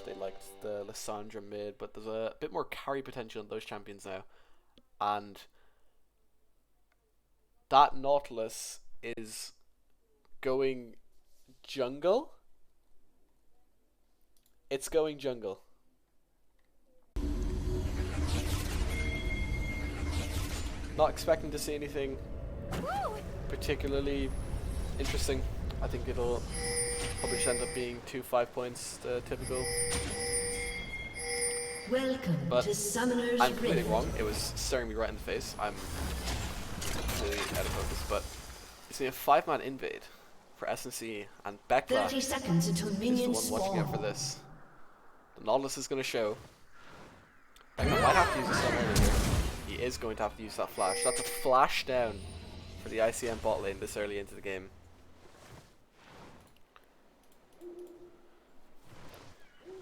They liked the Lissandra mid, but there's a bit more carry potential in those champions now. And that Nautilus is going jungle. It's going jungle. Not expecting to see anything particularly interesting. I think it'll probably just end up being 2 5 points, typical. Welcome but to Summoner's I'm completely Rift. wrong. It was staring me right in the face. I'm completely out of focus. But it's going to be a 5-man invade for SNC, and Bekla 30 seconds until is the minions one watching out for spawn. this. The Nautilus is going to show. Bekla might have to use a stun early here. He is going to have to use that flash. That's a flash down for the ICM bot lane this early into the game.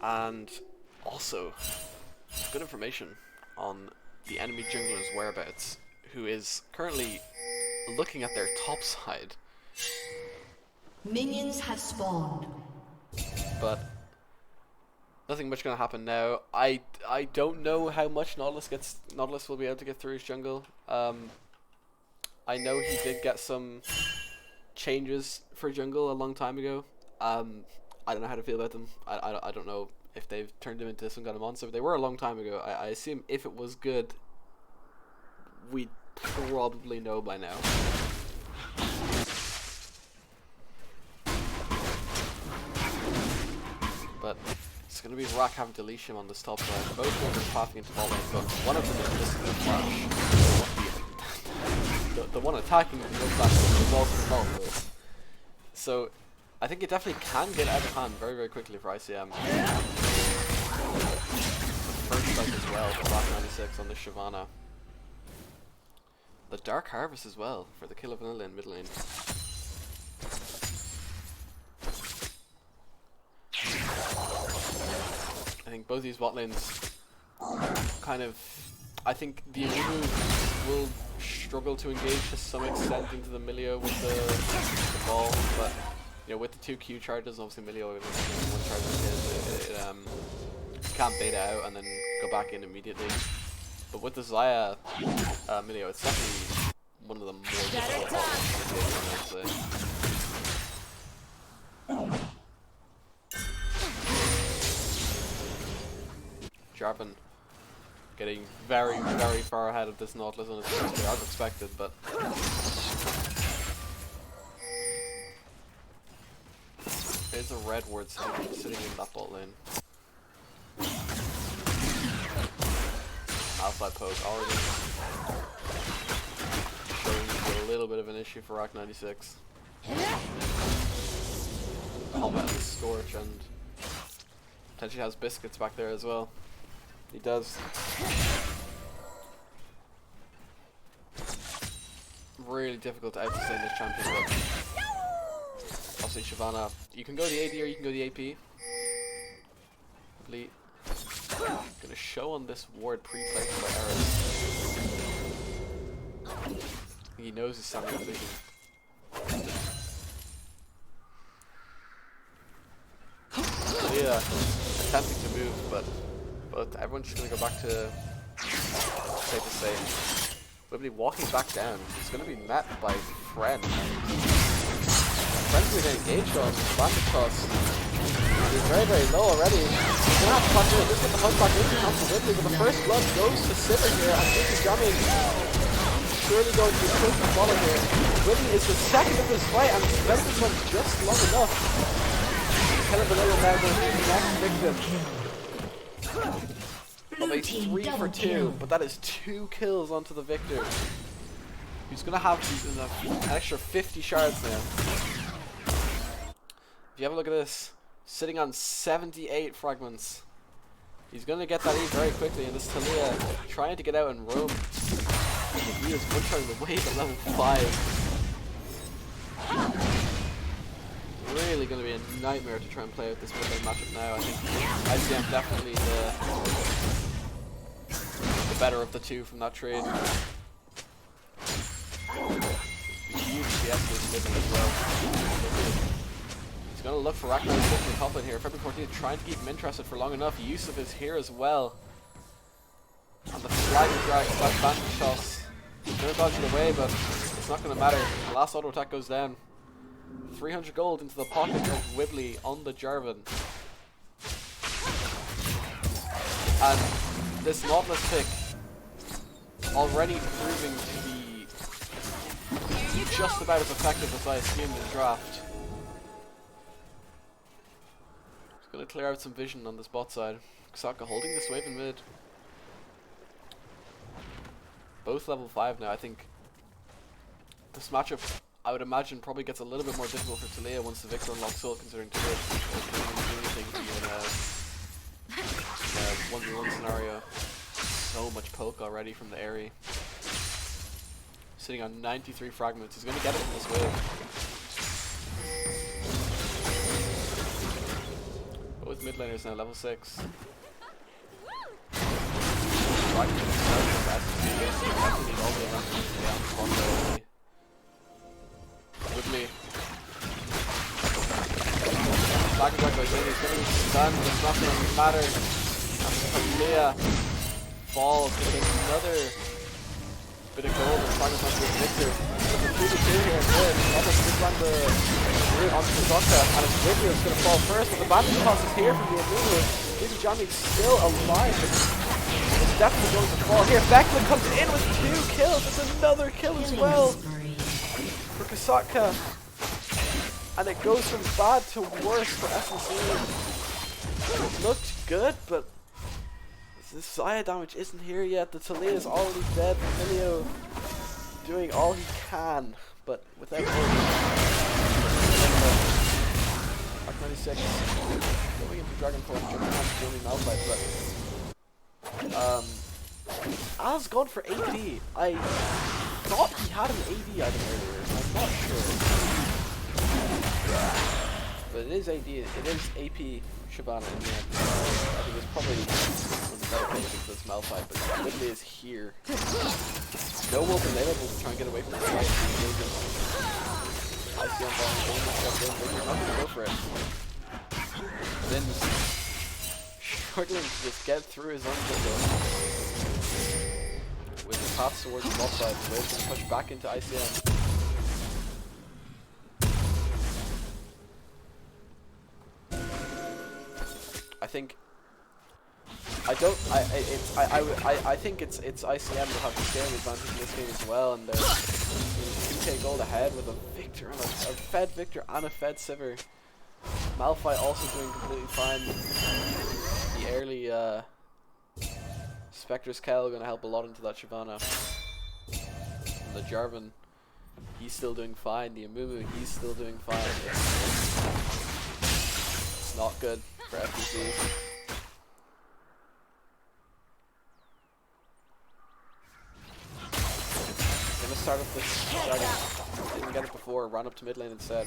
And also, good information on the enemy jungler's whereabouts, who is currently looking at their top side. Minions have spawned. But nothing much gonna happen now. I don't know how much Nautilus will be able to get through his jungle. I know he did get some changes for jungle a long time ago. I don't know how to feel about them. I don't know if they've turned him into some kind of monster. They were a long time ago. I assume if it was good, we'd probably know by now. But it's going to be Rock having to leash him on this top side. Both of them are pathing into bot lane, but one of them is missing the flash. The one attacking the flash is also involved. So I think it definitely can get out of hand very, very quickly for ICM. First strike as well for Black 96 on the Shyvana. The Dark Harvest as well for the kill of Vanilla in mid lane. I think both these bot lanes kind of, I think the Ubu will struggle to engage to some extent into the Milio with the ball, but you know, with the 2 Q charges, obviously Milio with one charge it can't bait out and then go back in immediately. But with the Xayah Milio, it's definitely one of the more difficult balls, I'd say. Jarvan getting very, very far ahead of this Nautilus on his first play, as expected, but there's a red ward sitting in that bot lane. Outside poke already showing a little bit of an issue for Rock 96. Combat and Scorch, and potentially has Biscuits back there as well. He does. Really difficult to out-sustain this champion, but obviously Shyvana, you can go the AD or you can go the AP. Probably gonna show on this ward pre-placed by Eris. He knows his standing position. Yeah, attempting to move, but everyone's just gonna go back to safe to say. Wibbly walking back down. He's gonna be met by Friend. Friend's gonna get engaged on bandit toss. He's very, very low already. He's gonna have to punch in. Just get the punch back into Wibbly, but the first blood goes to Sivir here, and this is jamming. Surely going to be quick to follow here. Wibbly is the second of this fight, and spends this one just long enough. Kind of a little now going to be the next victim. Well, a 3 for 2, but that is 2 kills onto the victor. He's gonna have an extra 50 shards now. If you have a look at this, sitting on 78 fragments. He's gonna get that E very quickly, and this Talia trying to get out and roam. He is one-shotting the wave at level 5. Really going to be a nightmare to try and play out this mid lane matchup now. I think ICM definitely the better of the two from that trade. Huge CS this mid lane as well. He's going to look for Ragnar and top lane here. February 14th trying to keep him interested for long enough. Yusuf is here as well. And the flag drag slash bandage toss. Gonna dodge it away, but it's not going to matter. The last auto attack goes down. 300 gold into the pocket of Wibbly on the Jarvan. And this Nautilus pick already proving to be just about as effective as I assumed in draft. Just gonna clear out some vision on this bot side. Ksaka holding this wave in mid. Both level 5 now. I think this matchup, I would imagine, probably gets a little bit more difficult for Taliyah once the Victor unlocks Soul, considering Taliyah doesn't do anything in a 1v1 scenario. So much poke already from the Aerie. Sitting on 93 fragments. He's going to get it from this wave. Both mid laners now level 6. With me. Back and back by Zane, he's going to be stunned, but it's not going to matter. And Taliyah falls with another bit of gold and trying to find the Victor. There's a 3-2 here in mid. Almost just on the route onto the Zocca, and his Victor is going to fall first, but the bandage toss is here from the Amumu. Baby Johnny's still alive. It's definitely going to fall here. Vecna comes in with 2 kills. It's another kill as well for Ksaka. And it goes from bad to worse for SNC. It looked good, but the Xayah damage isn't here yet. The Taliyah is already dead. Emilio doing all he can, but without Mark 96 going into Dragon Force, jumping on Malphite, but Al's gone for AD. I thought he had an AD item earlier, I'm not sure. But it is AD, it is AP Shyvana in the end. I think it's probably one of the better places for this Malphite, but Wibbly is here. No wolf available to try and get away from the fight. ICM ball and game matchup in, but you're not going to go for it. Then struggling to just get through his own window. With the path towards the bot side, Wave's going to push back into ICM. I think it's ICM will have the scaling advantage in this game as well, and they're 2k gold ahead with a Victor and a fed Victor and a fed Sivir. Malphite also doing completely fine. The early Spectre's Kell going to help a lot into that Shyvana. And the Jarvan, he's still doing fine. The Amumu, he's still doing fine. It's not good for FPC. Start up this dragon. Didn't get it before, ran up to mid lane instead.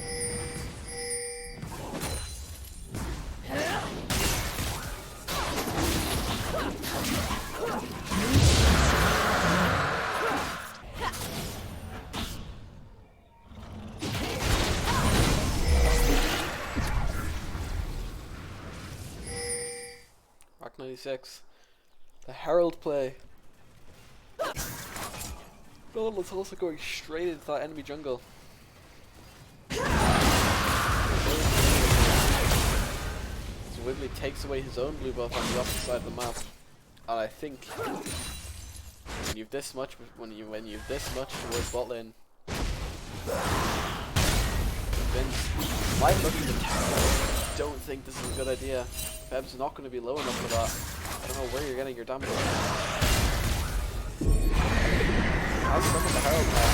Mark 96. The Herald play. It's also going straight into that enemy jungle. So Wibbly takes away his own blue buff on the opposite side of the map, and I think when you've this much towards bot lane, Vince might look at the I don't think this is a good idea. Feb's not going to be low enough for that. I don't know where you're getting your damage. Has some of the Herald now.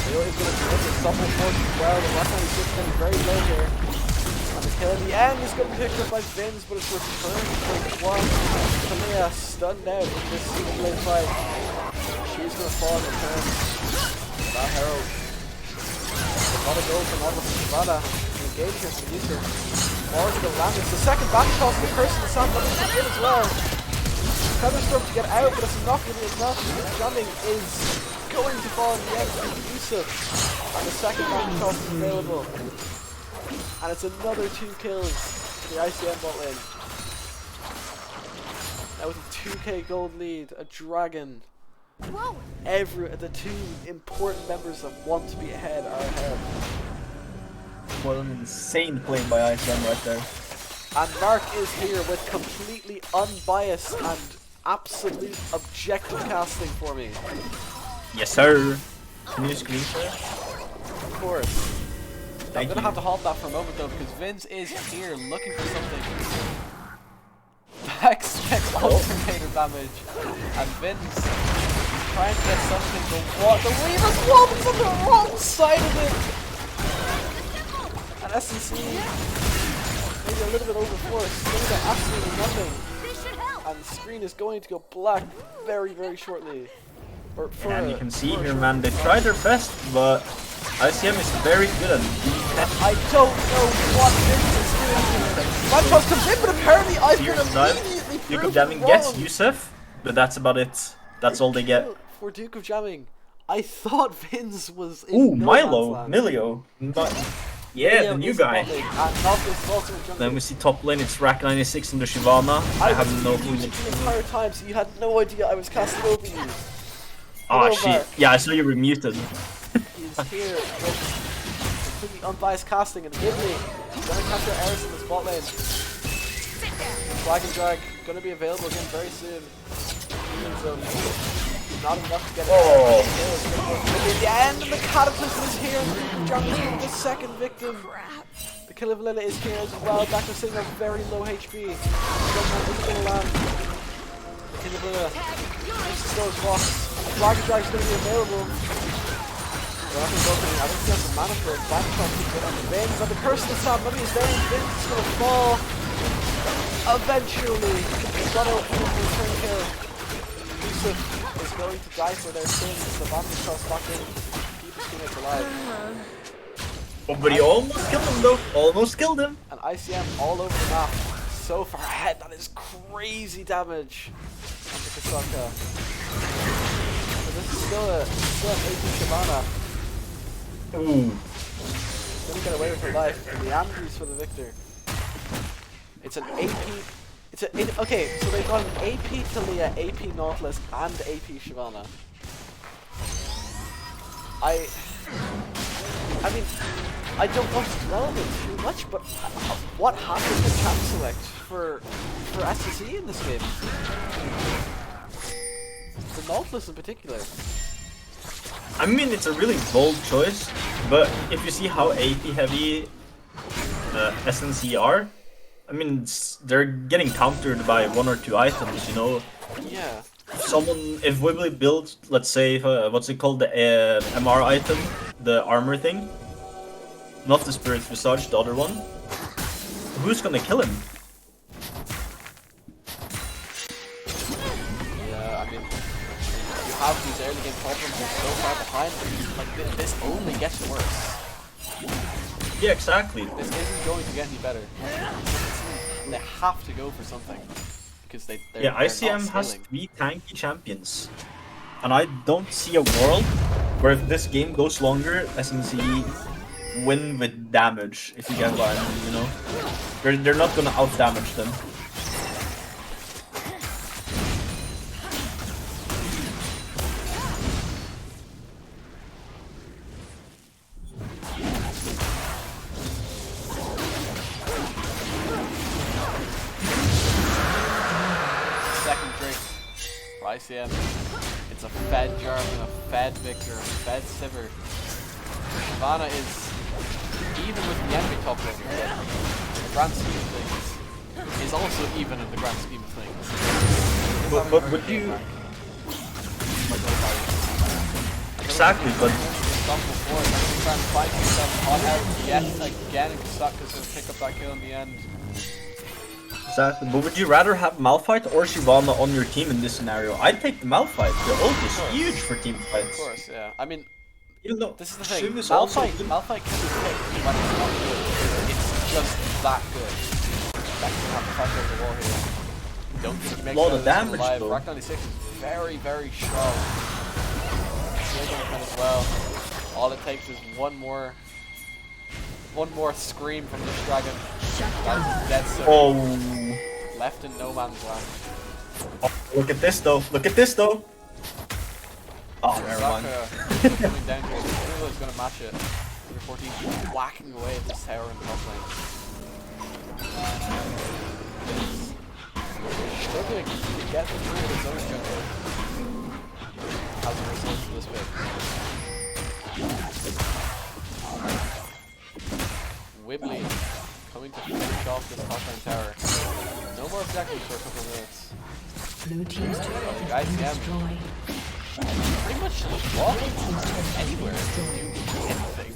Leo is going to be able to stop him force as well. The Rock 96 is getting very low here. And the kill in the end is going to be picked up by Vince, but it's returned for one. Taliyah stunned out in this single blade fight. She's going to fall in return. That Herald. A lot of gold from Nautilus and Shyvana. Engage here from Yusuf. More to the Landis. The second back toss of the person the Sam looking to in as well. Featherstorm to get out, but it's not going to be enough. Jamming is going to fall in the end to Yusuf, and the second back toss is available. And it's another 2 kills to the ICM bot lane. That was a 2k gold lead, a dragon. Whoa. The 2 important members that want to be ahead are ahead. What an insane play by ICM right there. And Mark is here with completely unbiased and absolute objective casting for me. Yes, sir. Can you screen share? Of course. I'm gonna have to halt that for a moment though, because Vince is here looking for something. Expect alternator damage, and Vince is trying to get something. The Weaver's Woman's on the wrong side of it. And SNC maybe a little bit overforced. Doing absolutely nothing. And the screen is going to go black very, very shortly. And you can see here, man, they tried their best, but ICM is very good at defense. I don't know what Vince is doing. My post comes in, but apparently I've been immediately Duke of proven Jamming wrong. gets Yusuf, but that's about it. That's all they get. For Duke of Jamming, I thought Vince was in Ooh, no Milo, man's land. Milio. Yeah, Milio the new is guy. bot lane, and Novelist is also in jungle. Then we see top lane, it's Rack 96 and the Shyvana. I have no clue. The entire time, so you had no idea I was casting over you. Ah, Hello, shit. Mark. Yeah, I saw you were muted. He's here with completely unbiased casting and Ridley. Gonna capture Eris in the spot lane. Flag and drag gonna be available again very soon. So not enough to get it. Oh. But in the end, the Cataclysm is here. Jungle's gonna be the second victim. The Kill of Lilla is here as well. Back to sitting at very low HP. Jungle's gonna land. The Kill of Lilla misses those walks. Flag and drag is gonna be available. I don't see some mana for it. Backshot to get on the Vince, and the curse of the Sam maybe is there, and Vince is gonna fall. Eventually, he's gonna open up for a turn kill. Yusuf is going to die for their sins. The bandit shots back in. Keep his teammates alive. Oh, but he almost killed him though. Almost killed him. And ICM all over the map. So far ahead, that is crazy damage. Onto Kasaka. But this is still an AP Shyvana. Ooh. Gonna get away with her life, and the Andrews for the victor. It's an AP. Okay, so they've got an AP Talia, AP Nautilus, and AP Shyvana. I mean, I don't want to dwell on it too much, but what happened to champ select for SSE in this game? The Nautilus in particular. I mean, it's a really bold choice, but if you see how AP heavy SNC are, I mean, they're getting countered by 1 or 2 items, you know? Yeah. If Wibbly builds, let's say, what's it called, the MR item, the armor thing, not the Spirit Visage, the other one, who's gonna kill him? Yeah, I mean, you have these early game problems so far behind, like this only gets worse. Yeah, exactly. This isn't going to get any better. They have to go for something because they're ICM not has scaling. 3 tanky champions, and I don't see a world where if this game goes longer, SNC win with damage. If you get what I mean, you know, they're not gonna out damage them. ICM. It's a fed German, a fed Victor, a fed Sivir. Shyvana is even with the enemy top lane, in the grand scheme of things, is also even in the grand scheme of things. But would you... Exactly, but... Try and fight himself on out yet again, and Kasaka's gonna pick up that kill in the end. Exactly, but would you rather have Malphite or Shyvana on your team in this scenario? I'd take the Malphite. The ult is huge for team fights. Of course, yeah. I mean, even though this is the thing. Shiv is also Malphite can be picked, but it's not good. It's just that good. That can have the fight over the wall here. Don't think he makes a lot it of damage alive. though. Rack 96 is very, very strong. As well. All it takes is one more One more scream from this dragon. That's dead so Oh. left in no man's land. Oh, look at this though. Look at this though. Oh, never mind. Coming down here. Is gonna match it. Number 14 whacking away at this tower in the top lane. Struggling to get through his own jungle as a result of this pick. Wibbly coming to finish off this top lane tower. No more objectives for a couple of minutes. Blue team's turret The has guys, been yeah, destroyed. pretty much walking anywhere to do anything.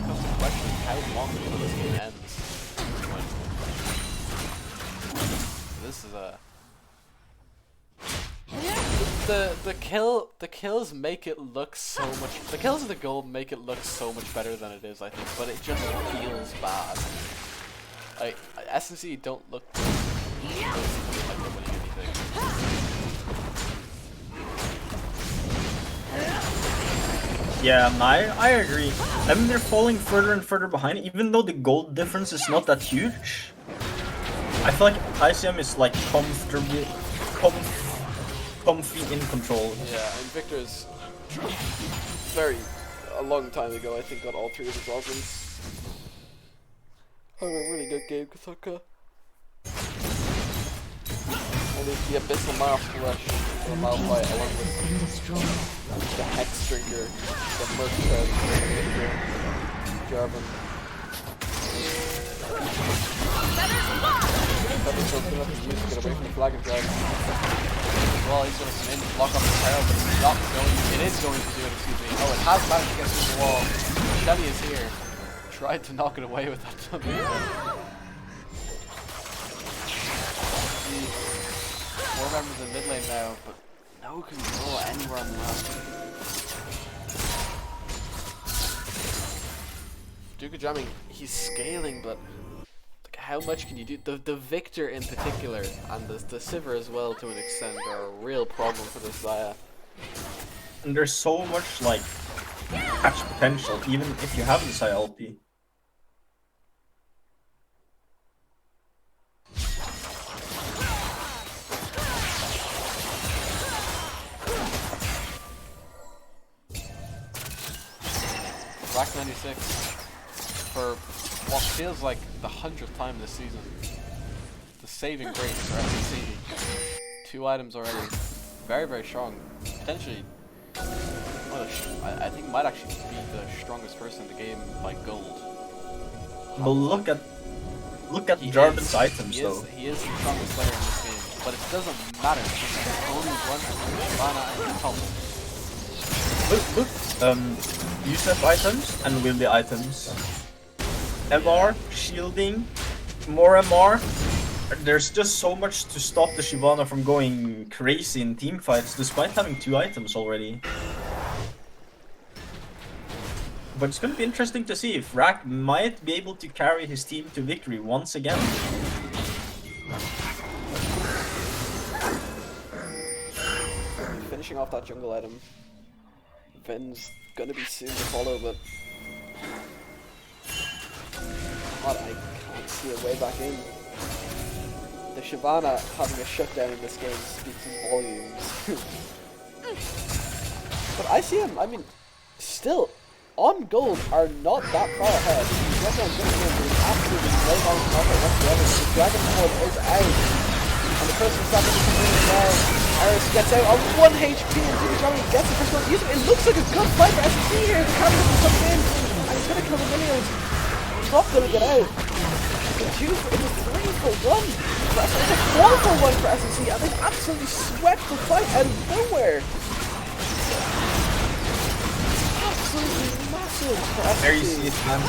Comes to question how long until this game ends. This is a the kills make it look so much. The kills of the gold make it look so much better than it is, I think, but it just feels bad. Like SNC don't look like they're winning anything. Yeah, I agree. I mean, they're falling further and further behind, even though the gold difference is not that huge. I feel like ICM is like comfy in control. Yeah, and Victor's a long time ago, I think, got all 3 of his offers. Having a really good game, Kataka. And there's the Abyssal Mask Rush for a Malphite along with the Hex Drinker, the Merc Card, Jarvan. Featherstone's gonna have to use to get away from the flag and drag. Well, he's gonna come in, block off the tower, but it's not going. It is going to do it, excuse me. Oh, it has managed to get through the wall. Shelly is here. Tried to knock it away with that thunder. More members in mid lane now, but no control anywhere on the map. Duke jamming, he's scaling, but like, how much can you do? The Victor in particular, and the Sivir as well to an extent, are a real problem for this Xayah. And there's so much like catch potential, even if you have this ILP. Rack 96 for what feels like the 100th time this season. The saving grace for SEC. 2 items already. Very, very strong. Potentially, well, I think might actually be the strongest person in the game by gold. But look at Jarvan's items though. He is the strongest player in this game, but it doesn't matter because there's only one Shyvana and Tom. Look, Yusuf items and Wildy items. MR, shielding, more MR. There's just so much to stop the Shyvana from going crazy in team fights, despite having 2 items already. But it's gonna be interesting to see if Rack might be able to carry his team to victory once again. Finishing off that jungle item. Ven's gonna be soon to follow, but God, I can't see a way back in. The Shyvana having a shutdown in this game speaks in volumes. But ICM, I mean, still, on gold are not that far ahead. There's absolutely no bounce market whatsoever. The Dragon Sword is out. And the person stopping the community now, Aris gets out on 1 HP and Duke gets the first one. It looks like a good fight for SC here. The camera is coming in and he's going to kill the minions. He's not going to get out. It's a 3 for 1. It's a 4 for 1 for SNC and they've absolutely swept the fight out of nowhere. Absolutely massive for SNC. There you see it, man.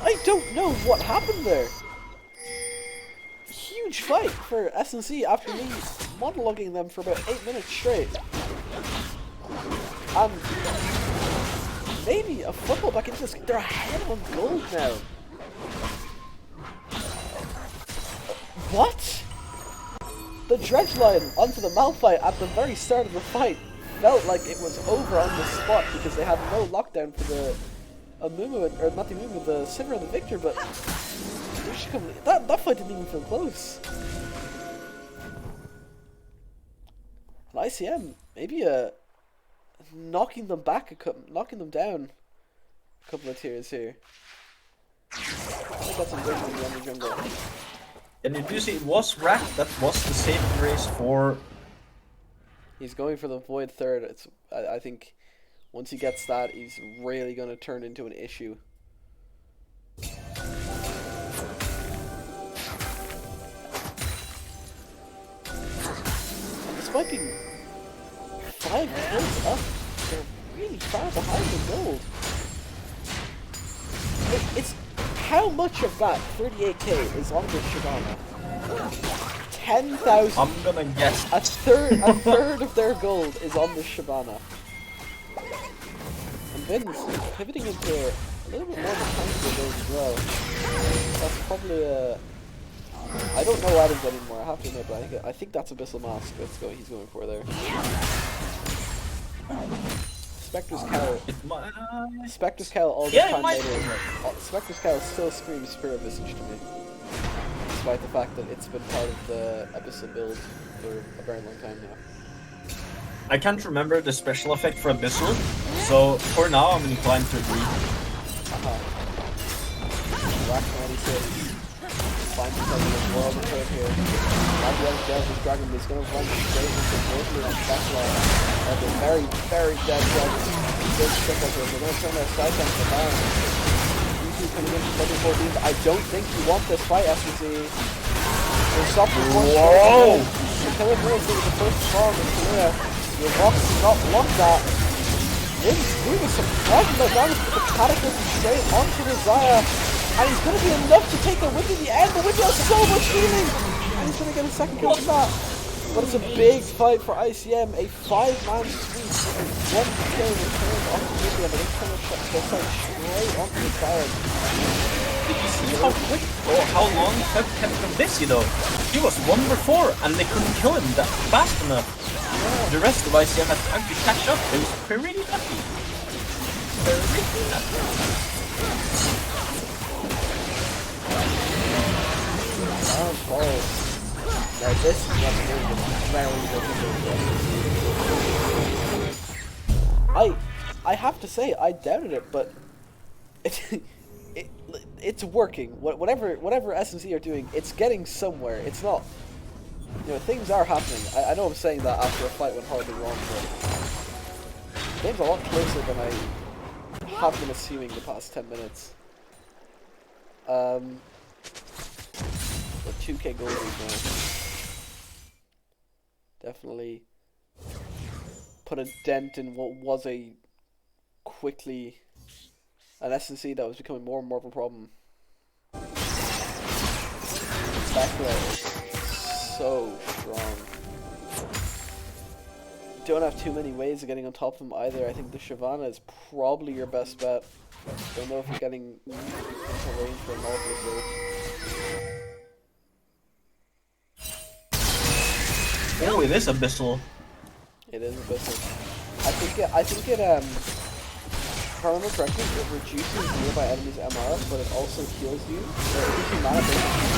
I don't know what happened there. Huge fight for SNC after me monologuing them for about 8 minutes straight. And maybe a football back into this. They're ahead on gold now. What? The dredge line onto the Malphite at the very start of the fight felt like it was over on the spot because they had no lockdown for the Amumu, or not the Amumu, the Sivir and the Victor, but that fight didn't even feel close. And ICM, maybe knocking them down a couple of tiers here. I think that's some vision in the jungle. And you do see it was Rack that was the saving grace for. He's going for the Void third. I think once he gets that, he's really going to turn into an issue. And despite being 5 kills up, they're really far behind the gold. It's how much of that 38k is on the Shyvana? 10,000. I'm gonna guess A third of their gold is on the Shyvana. And Vin's pivoting into a little bit more of a tankier build as well. That's probably a. I don't know Adams anymore, I have to admit, but I think that's Abyssal Mask. He's going for there. Spectre's Cowl all the time later. Spectre's Cowl still screams Spirit Visage to me. Despite the fact that it's been part of the Abyssal build for a very long time now. I can't remember the special effect for Abyssal, so for now I'm inclined to agree. Rack 96. Finds himself in the world of curve here. Not the other Delta's Dragon, but he's going to run straight into Mortally on the back line. And the very, very dead Dragon. Big stick up here. They're going to turn their sights on the Baron. U2 coming in from level 14. I don't think you want this fight, SNC. You're stopping the force. Whoa! You're killing Mills with the first fall in Korea. Your walk does not block that. Vin's doing some dragon damage with the Cataclysm straight onto Resiah. And he's going to be enough to take the win in the end. The win has so much healing. And he's going to get a second kill from that. But it's a big fight for ICM. A 5-man sweep. One kill returned onto Widia, but it's going to shut the fight straight onto the Baron. Did you see how quick or how long Pep kept him busy though? He was 1 before and they couldn't kill him that fast enough. Yeah. The rest of ICM had time to catch up. It was pretty lucky. Very lucky. Now this is what very difficult. I have to say I doubted it, but it's working. Whatever SNC are doing, it's getting somewhere. It's not, things are happening. I know I'm saying that after a fight went horribly wrong, but the game's a lot closer than I have been assuming the past 10 minutes. The 2k gold now definitely put a dent in what was an SNC that was becoming more and more of a problem. Background is so strong. Don't have too many ways of getting on top of him either. I think the Shyvana is probably your best bet. Don't know if you're getting into range for a multiple. Oh, it is Abyssal. It is Abyssal. I think it if I remember correctly, it reduces nearby enemies' MR, but it also heals you. So it gives you mana base.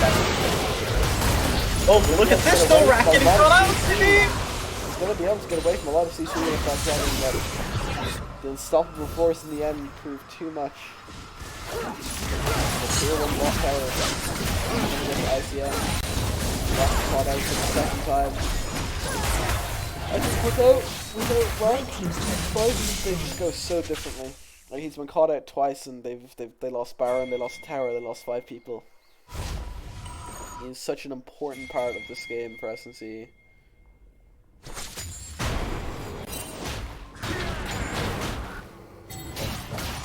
Oh, look at this though, Rack getting caught out, City! He's gonna be able to get away from a lot of CC with that dragon, but the unstoppable force in the end proved too much. The tier 1 block tower against ICM. Rock caught out for the second time. I think without Rock, they just go so differently. Like, he's been caught out twice, and they lost Baron, they lost Tower, they lost 5 people. He's such an important part of this game for SNC.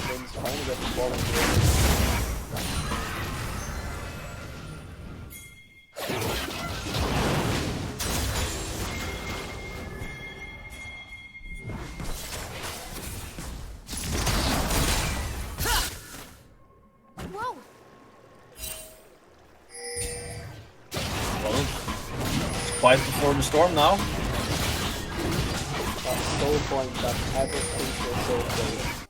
Finn's trying to get the ball into it. quiet before the storm now. That soul point that ever crucial soul point.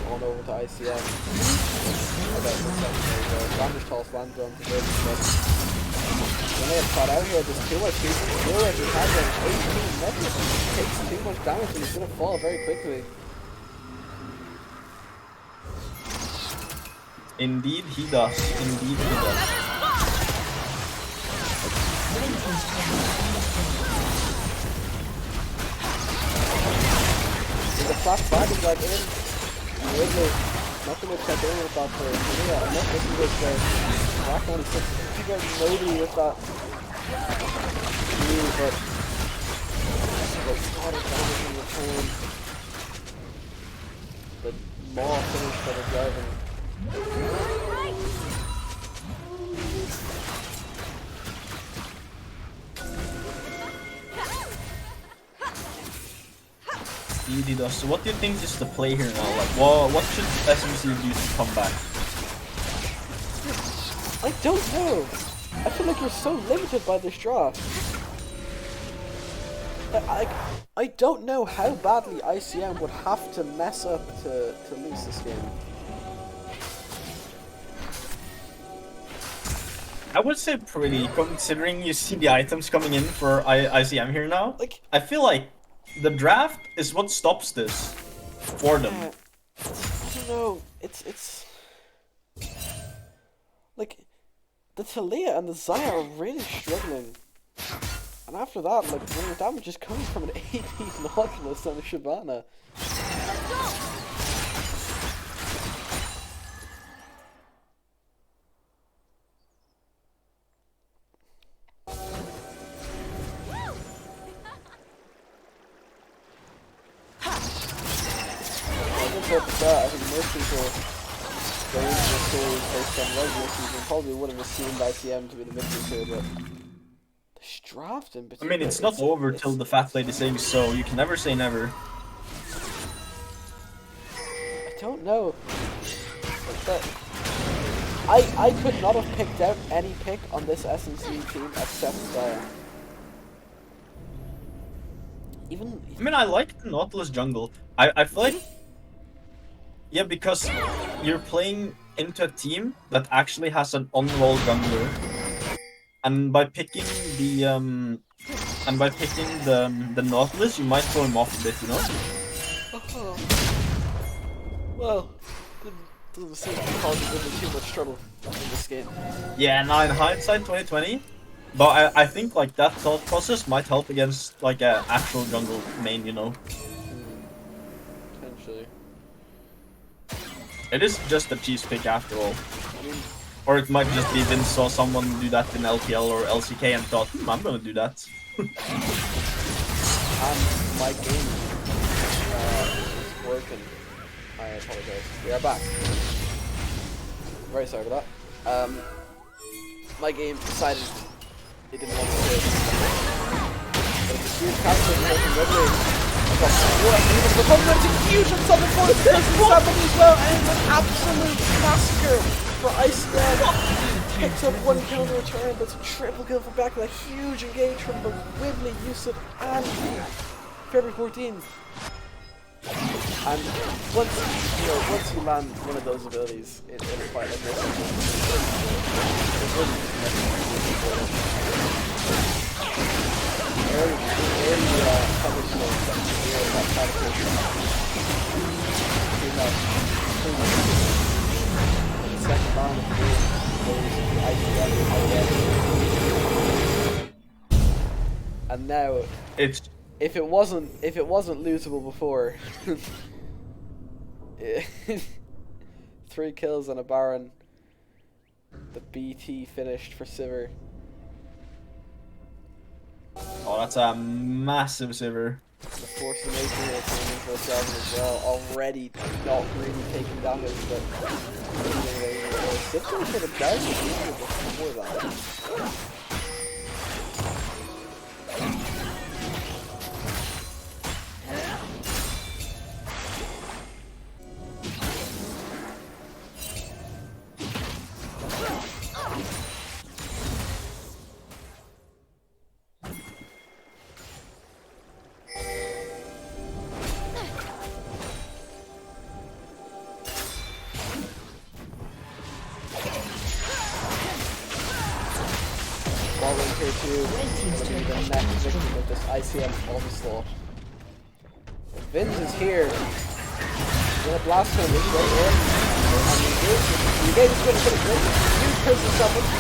On over to ICM. About the second Vantage toss lands on to good, but when they have caught out here, there's too much people. He already has an 18 metric. Takes too much damage and he's gonna fall very quickly. Indeed he does. Indeed he does. The flash back is like in. Ridley, nothing to check in with that for Korea. Unless this is just rock on 6. You got nobody with that view, but there's a lot of damage in return. The more finish for the driving. Indeed he does. So what do you think is the play here now? Like, what should SMC do to come back? I don't know. I feel like you're so limited by this draw. I don't know how badly ICM would have to mess up to lose this game. I would say pretty, considering you see the items coming in for ICM here now. Like, I feel like the draft is what stops this for them. I don't know. It's like the Talia and the Zaya are really struggling. And after that, like, when your damage is coming from an AP Nautilus and a Shyvana. I think most people go into the series based on regular season probably would have assumed ICM to be the victor here, but this draft in I particular, mean, it's not over till the fat lady sings, so you can never say never. I don't know. But I could not have picked out any pick on this SNC team except Zaya. Even I mean, I like the Nautilus jungle. I feel like... Yeah, because you're playing into a team that actually has an on-roll jungler. And by picking the the Nautilus, you might throw him off a bit, you know? oh. Well, doesn't seem to cause really too much trouble in this game. Yeah, now in hindsight 2020, but I think like that thought process might help against like an actual jungle main, you know? Potentially. It is just a cheese pick after all. I mean, Or it might just be Vince saw someone do that in LPL or LCK and thought, I'm gonna do that. and my game is broken. I apologize. We are back. Very sorry about that. My game decided it didn't want to do it. But it's a huge counter from Ridley. The moment is huge on top of the happening as well, and it's an absolute massacre for IceMan. Picks up 1 kill in return, but it's a triple kill for back with a huge engage from both Wibley, Yusuf, and February 14. And once you land one of those abilities in a fight like this, and now It's if it wasn't losable before, 3 kills on a Baron, the BT finished for Sivir. oh, that's a massive Sivir. The Force of Nature here coming in for a seven as well, already not really taking damage, but Sivir should have died before that. BO2 will be the next victim of this ICM onslaught. Vince is here. He's gonna blast him right here. And you gave this win pretty good. You curse yourself with the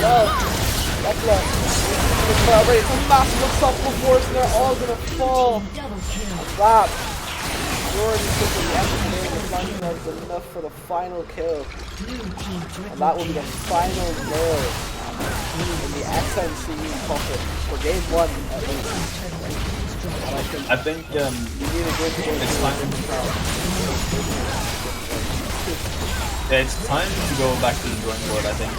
well. Tekla. It's a massive unstoppable force and they're all gonna fall. And that Jordan taking the engineering and flanking is enough for the final kill. And that will be the final nail in the XNCE pocket for game 1 at least. And I think we need a good game. it's time. Yeah, it's time to go back to the drawing board, I think.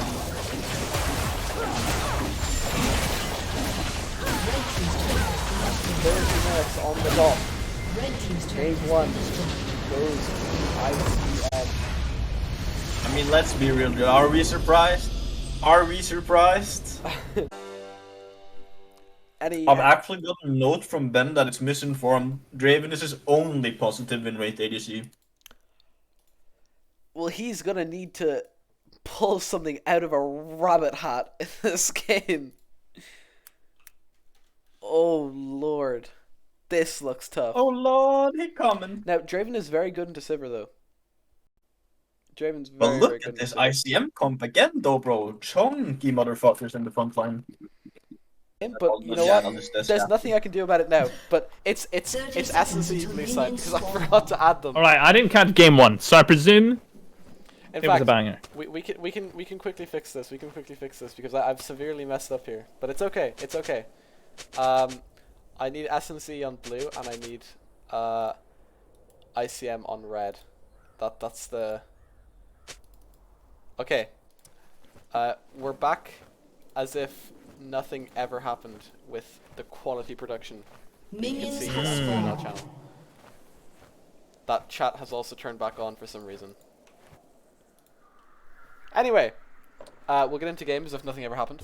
30 minutes on the dot. Game 1 goes ICM. I mean, let's be real. Are we surprised? Are we surprised? I've actually got a note from Ben that it's misinformed. Draven is his only positive win rate ADC. Well, he's gonna need to pull something out of a rabbit hat in this game. Oh lord, this looks tough. Oh lord, he coming. Now Draven is very good into Sivir though. Draven's But very, look very good at this into Sivir. ICM comp again, though, bro. Chunky motherfuckers in the front line. But you know what? There's nothing I can do about it now. But it's SNC blue side because I forgot to add them. All right, I didn't catch game 1, so I presume In it fact, was a banger. we can quickly fix this. We can quickly fix this because I've severely messed up here. But it's okay. It's okay. I need SNC on blue and I need ICM on red. That's the. Okay. We're back as if nothing ever happened with the quality production you can Minions see have on the spawned. UNL channel. That chat has also turned back on for some reason. Anyway, we'll get into games as if nothing ever happened.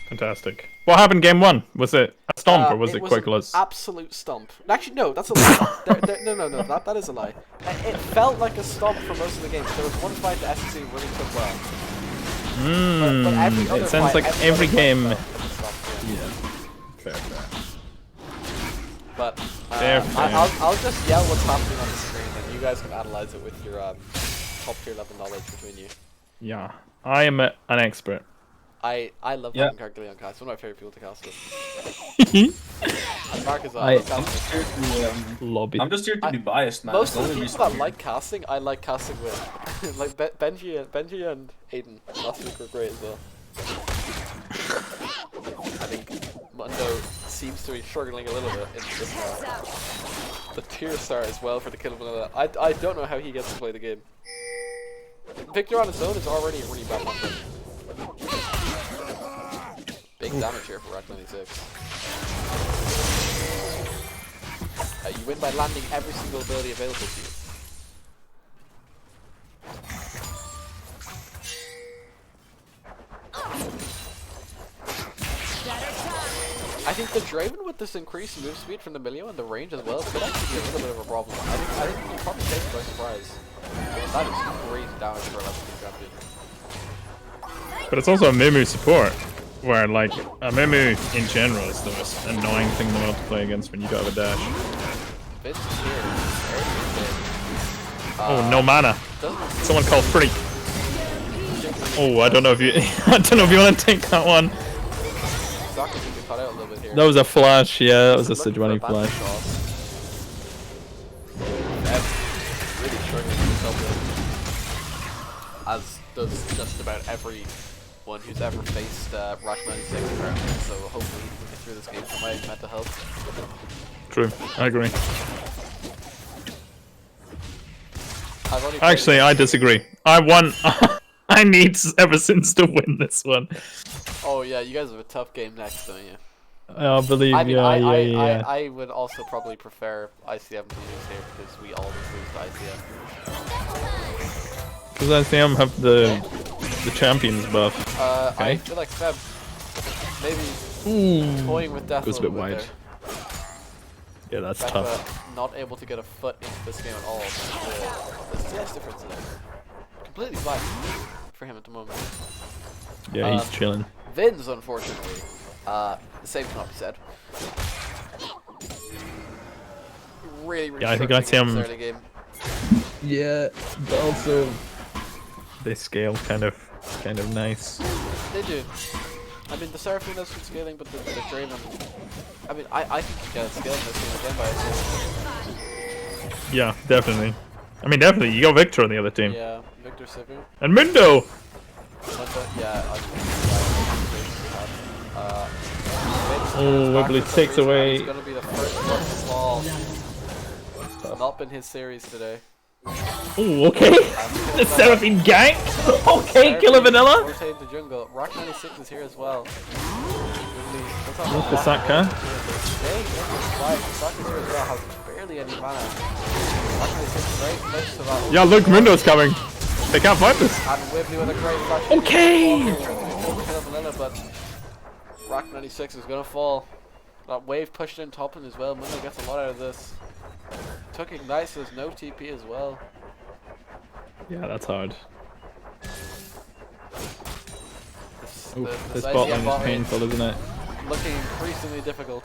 Fantastic. What happened game 1? Was it a stomp or was it quick an loss? absolute stomp. Actually, no, that's a lie. No, that is a lie. It felt like a stomp for most of the game. There was one fight that SSC really took well. But every other It sounds fight, like every other fight game. felt like a stomp, yeah. Fair. But Fair. I'll just yell what's happening on the screen, and you guys can analyze it with your top tier level knowledge between you. Yeah, I am an expert. I love Yeah. having Gargleon cast. One of my favorite people to cast with. And Mark is I- love I'm casting. just here to, Lobby. I'm just here to be biased, man. Most It's of the the only people reason that I'm like casting, I like casting with. Like Benji and Aiden last week were great as well. I think Mundo seems to be struggling a little bit in this the tier star as well for the kill of Vanilla. I don't know how he gets to play the game. Victor on his own is already a really bad matchup. Big damage here for Rack 96. You win by landing every single ability available to you. I think the Draven with this increased move speed from the Milio and the range as well could actually be a little bit of a problem. I think you can probably take it by surprise. That is crazy damage for a level 2 champion. But it's also a Mimu support, where like a Mimu in general is the most annoying thing in the world to play against when you don't have a dash. Vince is here. Oh, no mana. Doesn't Someone called freak. Oh, I don't know if you I don't know if you want to take that one. Soccer can be cut out a little bit here. That was a flash, yeah, that was a Looking for Sejuani bounce flash. shot. Ev really struggling with himself there. As does just about everyone who's ever faced Rack 96 apparently. So hopefully we get through this game for my mental health. True, I agree. I've only played Actually, I disagree. I won. I need Eversins to win this one. Oh yeah, you guys have a tough game next, don't you? I believe, I mean, yeah. I would also probably prefer ICM to lose here because we always lose to ICM. Because ICM have the champions buff. I Okay. feel like Feb maybe toying with death Goes a bit wide. there. Yeah, that's Becca tough. not able to get a foot into this game at all. The CS difference is completely fine for him at the moment. Yeah, he's chilling. Vin's, unfortunately, the same cannot be said. Really, Yeah, I think that's him. early game. Yeah, but also they scale kind of nice. They do. I mean, the Seraphine has good scaling, but the Draven. I mean, I think you can scale this game again by itself. Yeah, definitely. I mean, definitely. You got Victor on the other team. Yeah, Victor Sivu. And Mundo! Yeah, I think Oh, Wiggly takes away. It's going to be the first one to fall. Not been his series today. Oh, okay. The Seraphine gank. Okay, kill a vanilla. Rotate the jungle. Rock 96 is here as well. Look the Saka. Rock is here as well. Has barely any mana. Rock 96 is very close to that. Yeah, look, Mundo's coming. They can't fight this. And Wibbly with a great flash. Okay. Kill vanilla, but Rock 96 is gonna fall. That wave pushed in topping as well. Mundo gets a lot out of this. Took Ignite, so there's no TP as well. Yeah, that's hard. This idea bot lane bot is painful, isn't it? Looking increasingly difficult.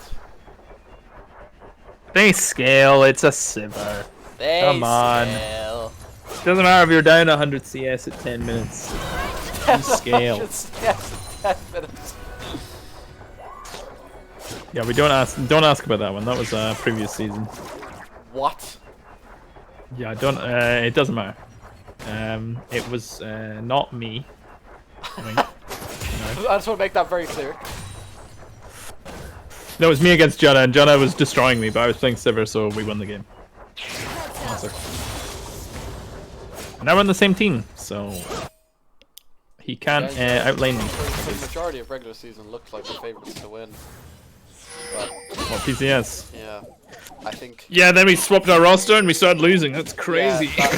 They scale, it's a Sivir. Come on. Scale. Doesn't matter if you're down 100 CS at 10 minutes. You scale. Yes, 10 minutes. Yeah, we don't ask about that one. That was previous season. What? Yeah, it doesn't matter. It was not me. I mean, I just want to make that very clear. no, it was me against Jonah, and Jonah was destroying me, but I was playing Sivir, so we won the game. And now we're on the same team, so he can't outlane me. The majority of regular season looked like the favourites to win. But, Well, PCS. yeah, I think. Yeah, then we swapped our roster and we started losing. That's crazy. Yeah,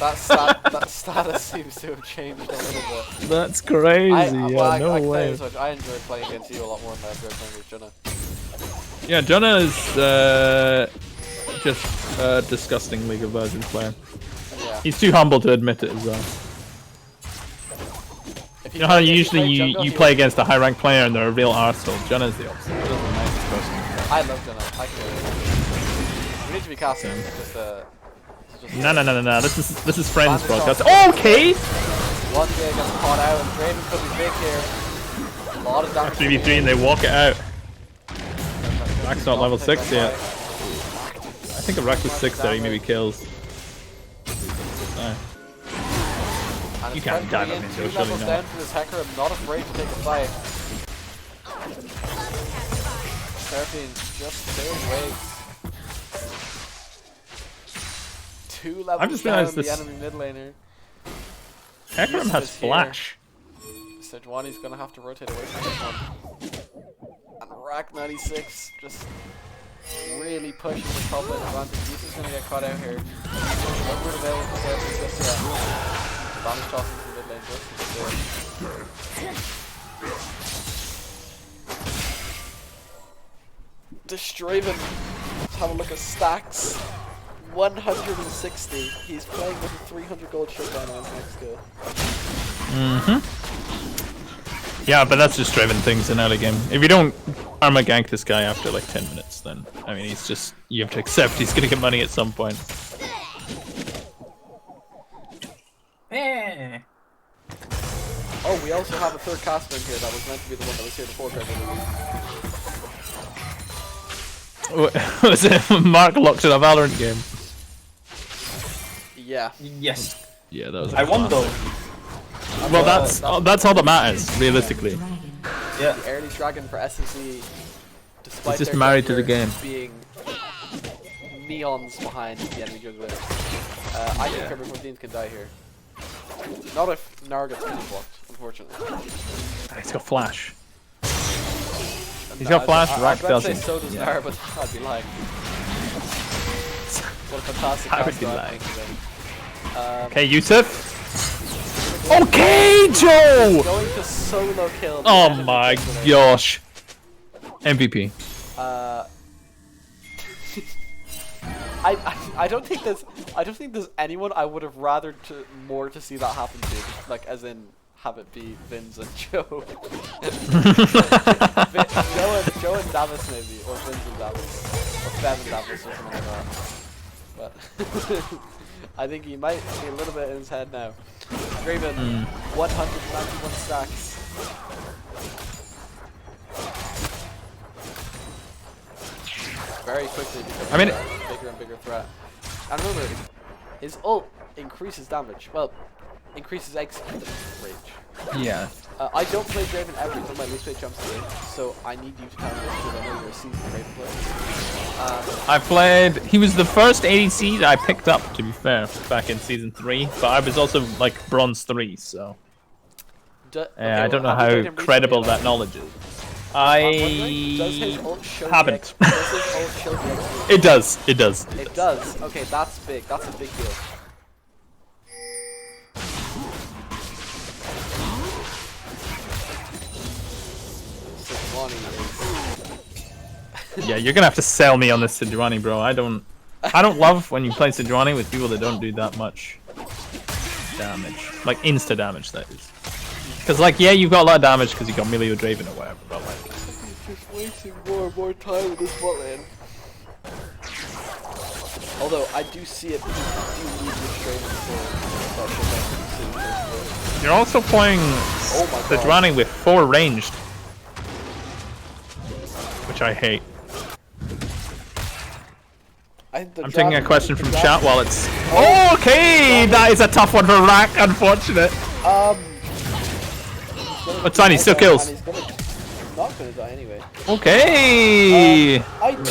that status seems to have changed a little bit. That's crazy. No way. I enjoyed playing against you a lot more than I enjoyed playing with Jonah. Yeah, Jonah is just a disgusting League of Legends player. Yeah. He's too humble to admit it as well. You know how usually you play against a high ranked player and they're a real arsehole? Jonah's the opposite. He's a nice person. I love Jonah. I can we need to be casting. It's just No. This is friends broadcast. Okay! One day gets caught out and Draven could be big here. A lot of damage. 3v3 and they walk it out. Rack's not level 6 yet. I think if Rack was 6 there, he maybe kills. No. And You it's can't dive Fred him going into in it, 2 surely levels not. down to this Hecarim, not afraid to take a fight. Seraphine's just staying away. 2 levels just down realized the this- enemy mid laner. Hecarim has is here. flash. Sejuani's gonna have to rotate away from this one. And Rack 96 just really pushing the top lane advantage. This is gonna get caught out here. Upward available for Serapine just yet. Vanish tossing to the mid lane just Draven. Let's have a look at stacks. 160. He's playing with a 300 gold shutdown on his next skill. Yeah, but that's just Draven things in early game. If you don't armor gank this guy after like 10 minutes, then, I mean, he's just, you have to accept he's gonna get money at some point. Oh, we also have a third caster in here that was meant to be the one that was here before Kevin. Was it Mark locked in a Valorant game? Yeah. Yes. Yeah, that was. I won though. Well, that's all that matters, realistically. Yeah. The early dragon for SNC, despite He's just their married to the jungler game. being neons behind the enemy jungler. I think Kerber Cortines can die here. Not if Nara gets finish blocked, unfortunately. He's got flash. And He's got flash, Rack I'd doesn't. say so does Yeah. Nara, but I'd be lying. What a fantastic I would cast be I'm lying. thinking. Okay, Yusuf. Okay, Joe! Going to solo kill. the Oh enemy my jungler. gosh. MVP. I don't think there's anyone I would have rather more to see that happen to, like as in have it be Vince and Joe. Joe and Davis maybe, or Vince and Davis, or Bev and Davis or something like that. But I think he might be a little bit in his head now. Draven, 191 stacks. Very quickly becoming a bigger and bigger threat. And remember, his ult increases damage. Well, increases execute range. Yeah. I don't play Draven ever until my least play jumps in, so I need you to tell me because I know you're a seasoned Draven player. I played. He was the first ADC that I picked up, to be fair, back in season 3. But I was also like bronze 3, so I don't know how credible that knowledge is. I haven't. It does. It does. It does. Okay, that's big. That's a big deal. Yeah, you're gonna have to sell me on this Sejuani, bro. I don't love when you play Sejuani with people that don't do that much damage, like insta damage, that is. Because like, yeah, you've got a lot of damage because you got Milio Draven or whatever, but like, he's just wasting more and more time with this bot lane. Although I do see it, because you do need your Draven. You're also playing Sejuani with 4 ranged, which I hate. I'm taking a question from chat while it's... Okay! That is a tough one for Rack, unfortunate. But Tiny still kills. He's not gonna die anyway. Okay! I don't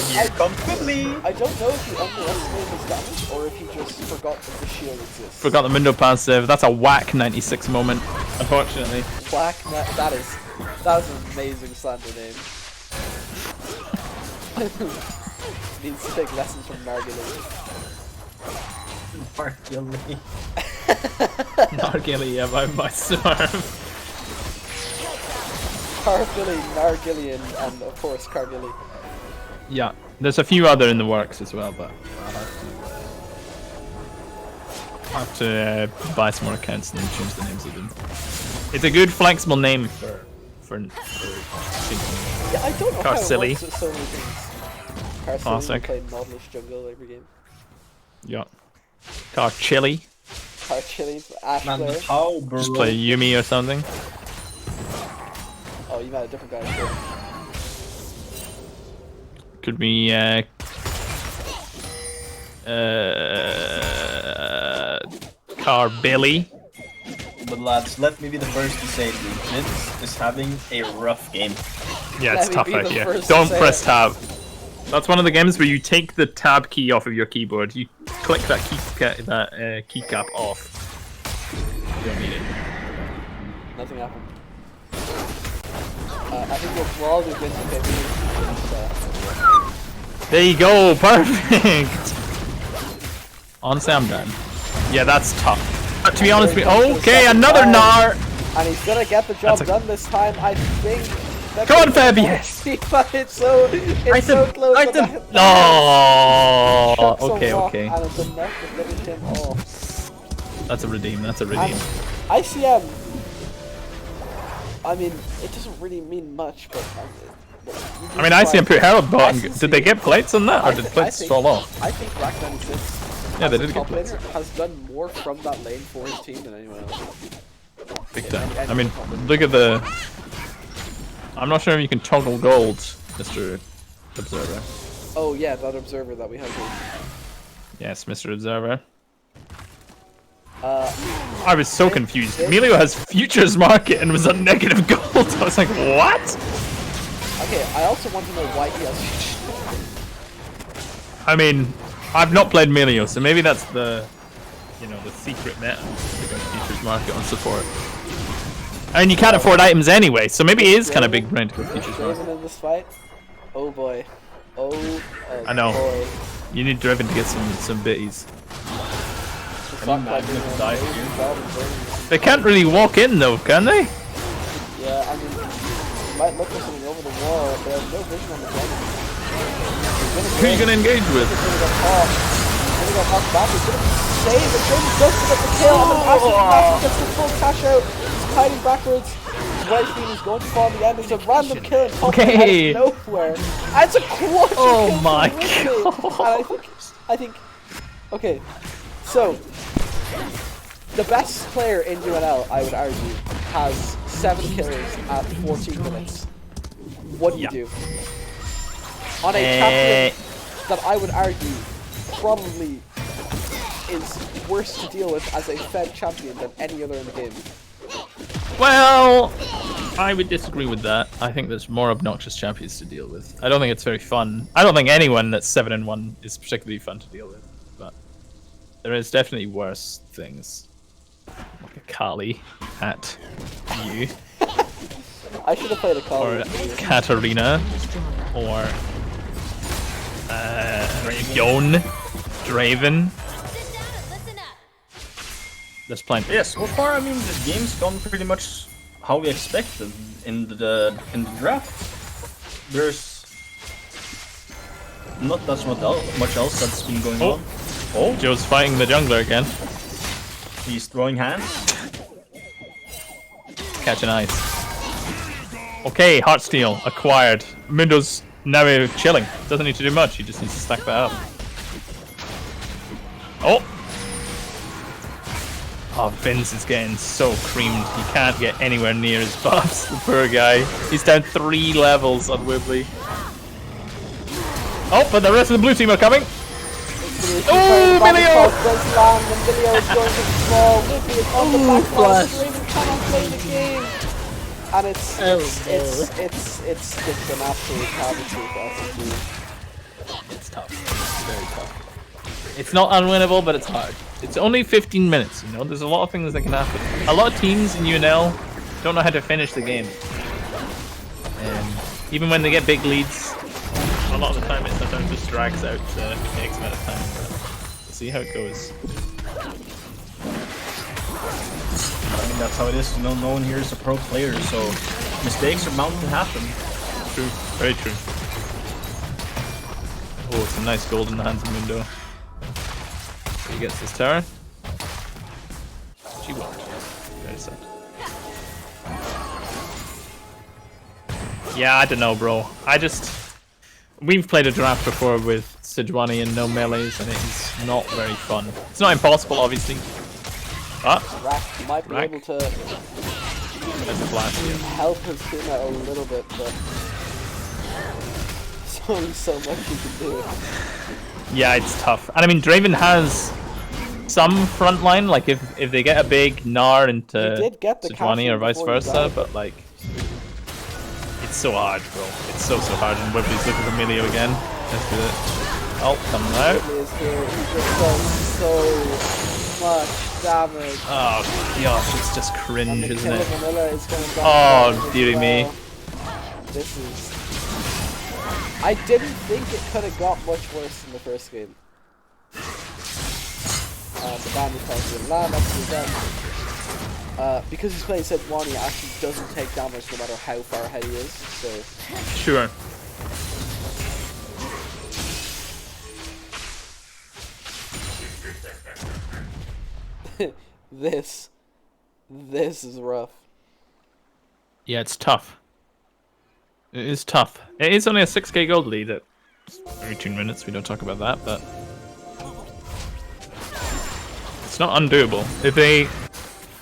know if he underestimated his damage or if he just forgot that the shield exists. Forgot the Mundo passive. That's a whack 96 moment, unfortunately. Whack, that is an amazing slander name. Needs to take lessons from Nargilly. Nargilly. Nargilly, yeah, by Storm. Cargilly, Nargillian, and of course Cargilly. Yeah, there's a few other in the works as well, but I'll have to buy some more accounts and then change the names of them. It's a good flexible name for yeah, I don't know how it Carsilly. works with so many things. Carsilly, you play Nautilus jungle every game. Yeah. Carchilly. Carchilly, Ash player. Just play Yumi or something. Oh, you met a different guy. Sure. Could be Carbilly. But lads, let me be the first to say Vince is having a rough game. Yeah, it's tough out here. Don't press tab. That's one of the games where you take the tab key off of your keyboard. You click that keycap off. You don't need it. Nothing happened. I think we'll all do good to There you go, perfect! On Sam done. Yeah, that's tough. But to be honest with you, okay, another Gnar! And he's gonna get the job done this time, I think. Go on, Fab, yes! But it's so close. No! Okay. And it's enough to finish him off. That's a redeem, ICM, I mean, it doesn't really mean much, but... I mean, ICM put Herald bot. Did they get plates on that, or did plates fall off? I think Black 96 yeah, they did get plates. Has done more from that lane for his team than anyone else. Big time. I mean, look at the... I'm not sure if you can toggle gold, Mr. Observer. Oh yeah, that Observer that we have here. Yes, Mr. Observer. I was so confused. Emilio has futures market and was on negative gold. I was like, what? Okay, I also want to know why he has futures. I mean, I've not played Emilio, so maybe that's the, the secret meta. Futures market on support. And you can't afford items anyway, so maybe it is kind of big brain to go futures market. In this fight? Oh boy. I know. Boy. You need Driven to get some bitties. They can't really walk in though, can they? Yeah, I mean, you might look for something over the wall, but there's no vision on the dragon. Who are you gonna engage with? gonna get knocked back. He's gonna save and Draven does get the kill and then actually Matthew gets the full cash out. He's hiding backwards. Right feet is going to fall in the end. There's a random kill and top out of nowhere. And it's a quadra kill my god. And I think okay. So the best player in UNL, I would argue, has 7 kills at 14 minutes. What do you do? On a champion that I would argue probably is worse to deal with as a Fed champion than any other in the game. Well, I would disagree with that. I think there's more obnoxious champions to deal with. I don't think it's very fun. I don't think anyone that's 7-1 is particularly fun to deal with. But there is definitely worse things. Like a Kali at you. I should have played a call. Or Katarina. Or Yon. Draven. There's plenty. Yeah, so far, I mean, this game's gone pretty much how we expected in the draft. There's not that much else that's been going on. Oh, Joe's fighting the jungler again. He's throwing hands. Catching ice. Okay, Heartsteel acquired. Mundo's now chilling. Doesn't need to do much. He just needs to stack that up. Oh! Oh, Vince is getting so creamed. He can't get anywhere near his buffs. The poor guy. He's down 3 levels on Wibbly. Oh, but the rest of the blue team are coming. Oh, Milio! Does land and Milio is going to fall. Wibbly is on the back line. Draven cannot play the game. And it's just an absolute travesty for SSG. It's tough. It's very tough. It's not unwinnable, but it's hard. It's only 15 minutes, you know? There's a lot of things that can happen. A lot of teams in UNL don't know how to finish the game. And even when they get big leads, a lot of the time it sometimes just drags out X amount of time. But we'll see how it goes. I mean, that's how it is. No one here is a pro player, so mistakes are bound to happen. True. Very true. Oh, some nice gold in the hands of Mundo. He gets his tower. She won't. Very sad. Yeah, I don't know, bro. We've played a draft before with Sejuani and no melees, and it's not very fun. It's not impossible, obviously. But Rack might be able to there's a flash here. help his team out a little bit, but there's only so much you can do. Yeah, it's tough. And I mean, Draven has some front line, like if they get a big Gnar into He did get the Sejuani or vice before he versa, died. but like, it's so hard, bro. It's so hard. And Wibbly's looking for Milio again. Let's do it. Oh, coming out. Wibbly is here. He just does so much damage. Oh gosh, it's just And cringe, the isn't kill it? of Vanilla is going down Oh, as dearie me. well. This is... I didn't think it could have got much worse in the first game. The ban is probably land up to the gun. Because he's playing Sejuani, it actually doesn't take damage no matter how far ahead he is, so... Sure. This is rough. Yeah, it's tough. It is tough. It is only a 6k gold lead at 13 minutes. We don't talk about that, but it's not undoable. If they,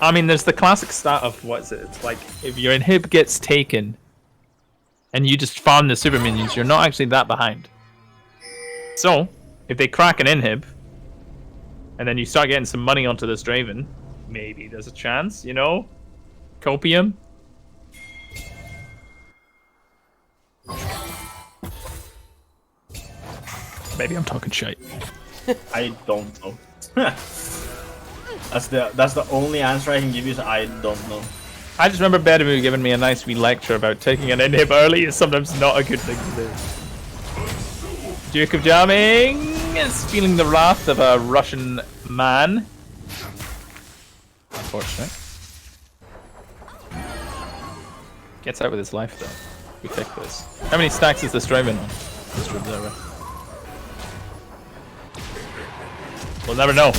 I mean, there's the classic stat of what is it? It's like if your inhib gets taken and you just farm the super minions, you're not actually that behind. So if they crack an inhib and then you start getting some money onto this Draven, maybe there's a chance, you know? Copium. Maybe I'm talking shit. I don't know. That's the only answer I can give you is I don't know. I just remember Bedamu giving me a nice wee lecture about taking an inhib early is sometimes not a good thing to do. Duke of Jamming is feeling the wrath of a Russian man. Unfortunate. Gets out with his life though. We take this. How many stacks is this Draven on? Mr. Observer. We'll never know.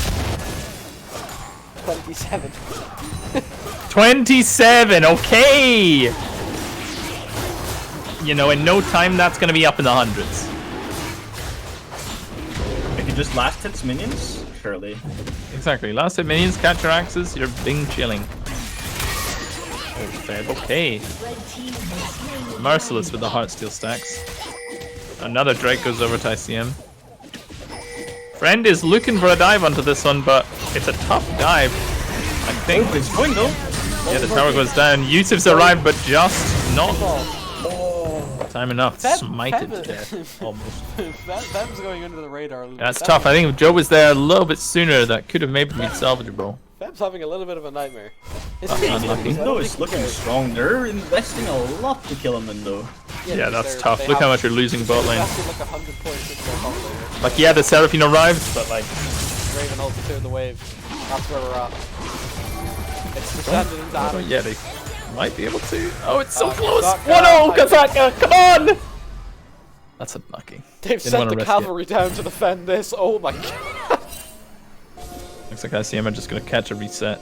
27. 27, okay! You know, in no time that's gonna be up in the hundreds. If you just last hits minions, surely. Exactly. Last hit minions, catch your axes, you're being chilling. Oh, Feb, okay. Merciless with the Heartsteel stacks. Another Drake goes over to ICM. Friend is looking for a dive onto this one, but it's a tough dive. I think. Oh, it's going though. Yeah, the tower goes down. Yusuf's arrived, but just not time enough. Smited to death, almost. That was going under the radar. That's tough. I think if Joe was there a little bit sooner, that could have maybe been salvageable. Fem's having a little bit of a nightmare. Unlucky. No, it's looking strong. They're investing a lot to kill him in though. Yeah, that's tough. Look how much you're losing bot lane. Like 100 points into their top laner. Like, yeah, the Seraphine arrived, but like... Raven also cleared the wave. That's where we're at. It's descended into Oh, Adam. yeah, they might be able to. Oh, it's so Oh, close! Kazaka. 1-0, Kazaka, come on! That's unlucky. They've Didn't sent wanna the risk cavalry down to defend this. Oh my god. Looks like ICM are just gonna catch a reset.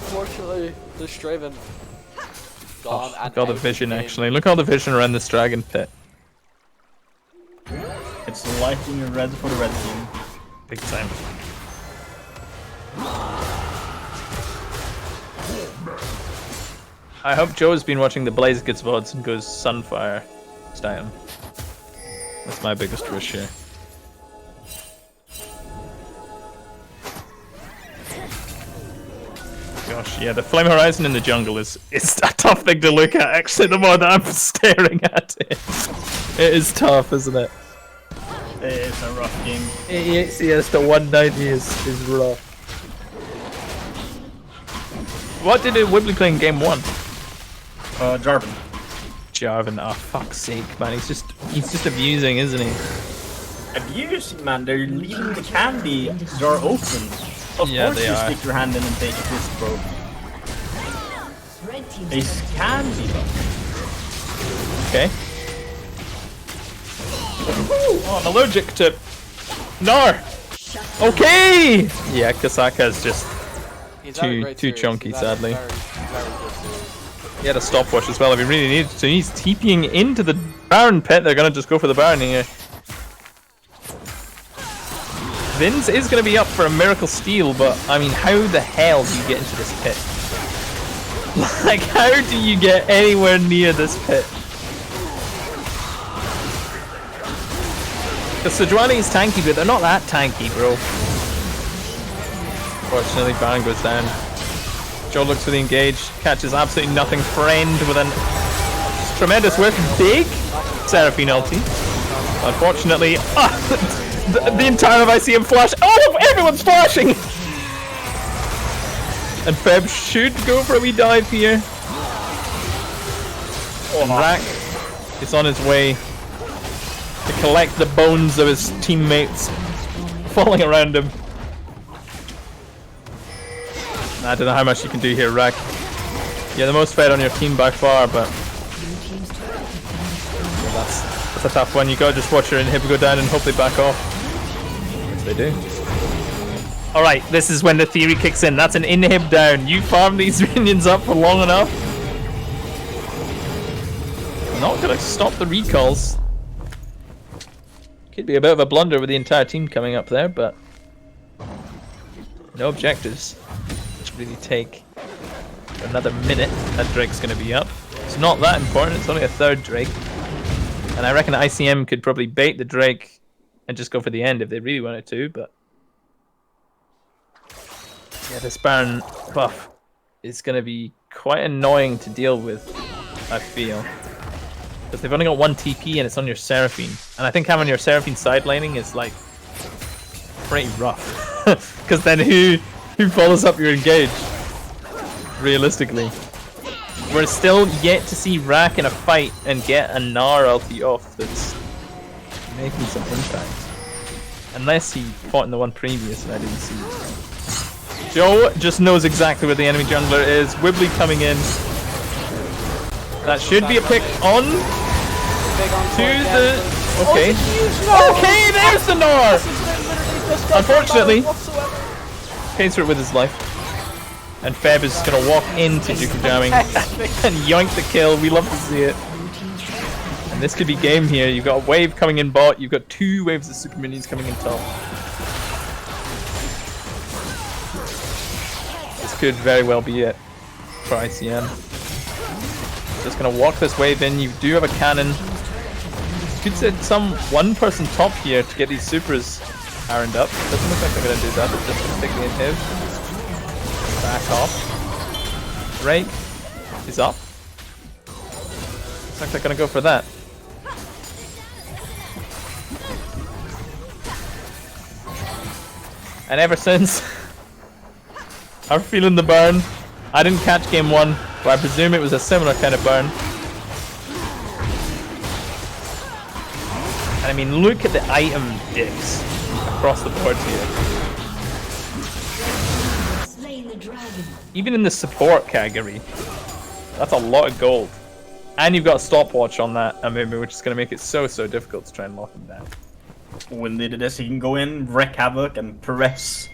Fortunately, the Straven gone. Oh, and look all the out of vision, game. actually. Look all the vision around this dragon pit. It's lighting a red for the red team. Big time. I hope Joe's been watching the Blaze Gets VODs and goes Sunfire style. That's my biggest wish here. Gosh, yeah, the Flame Horizon in the jungle is a tough thing to look at, actually, the more that I'm staring at it. It is tough, isn't it? It's a rough game. 88 CS to 190 is rough. What did Wibbly play in game 1? Jarvan. Jarvan, oh fuck's sake, man, he's just abusing, isn't he? Abuse, man. They're leaving the candy jar open. Of Yeah, course they you are. stick your hand in and take this, bro. Red team's It's candy, though. Okay. Oh, I'm allergic to Gnar. Okay. Yeah, Kasaka's just He's had a too great series. chunky, He's had a sadly. very good series. He had a stopwatch as well if he really needed to. He's TPing into the Baron pit. They're gonna just go for the Baron here. Vince is gonna be up for a miracle steal, but I mean, how the hell do you get into this pit? Like, how do you get anywhere near this pit? The Sejuani's tanky, but they're not that tanky, bro. Fortunately, Baron goes down. Joe looks for the engage, catches absolutely nothing. Friend with an tremendous whiff. Big Seraphine ulti. Unfortunately, the entire of ICM flash. Oh, everyone's flashing! And Feb should go for a wee dive here. And Rack is on his way to collect the bones of his teammates falling around him. I don't know how much you can do here, Rack. You're the most fed on your team by far, but that's a tough one. You gotta just watch your inhib go down and hope they back off. Which they do. Alright, this is when the theory kicks in. That's an inhib down. You farm these minions up for long enough. Not gonna stop the recalls. Could be a bit of a blunder with the entire team coming up there, but no objectives. Just really take another minute. That Drake's gonna be up. It's not that important, it's only a third Drake. And I reckon ICM could probably bait the Drake and just go for the end if they really wanted to, but yeah, this Baron buff is gonna be quite annoying to deal with, I feel. Because they've only got one TP and it's on your Seraphine. And I think having your Seraphine side laning is like pretty rough. Because then who follows up your engage? Realistically. We're still yet to see Rack in a fight and get a Gnar ulti off that's making some impact. Unless he fought in the one previous and I didn't see it. Joe just knows exactly where the enemy jungler is. Wibbly coming in. That should be a pick on to the Okay. Okay, there's the Nor! Unfortunately, pays for it with his life. And Feb is just gonna walk into Juku jamming and yoink the kill. We love to see it. And this could be game here. You've got a wave coming in bot. You've got 2 waves of super minions coming in top. This could very well be it for ICM. Just gonna walk this wave in. You do have a cannon. You could send some one-person top here to get these supers ironed up. Doesn't look like they're gonna do that. They're just gonna take the inhib. Back off. Rake is up. Looks like they're gonna go for that. And ever since, I'm feeling the burn. I didn't catch game 1, but I presume it was a similar kind of burn. And I mean, look at the item dips across the board here. Even in the support category, that's a lot of gold. And you've got a stopwatch on that Amumu, which is going to make it so difficult to try and lock him down. When they do this, he can go in, wreak havoc, and press.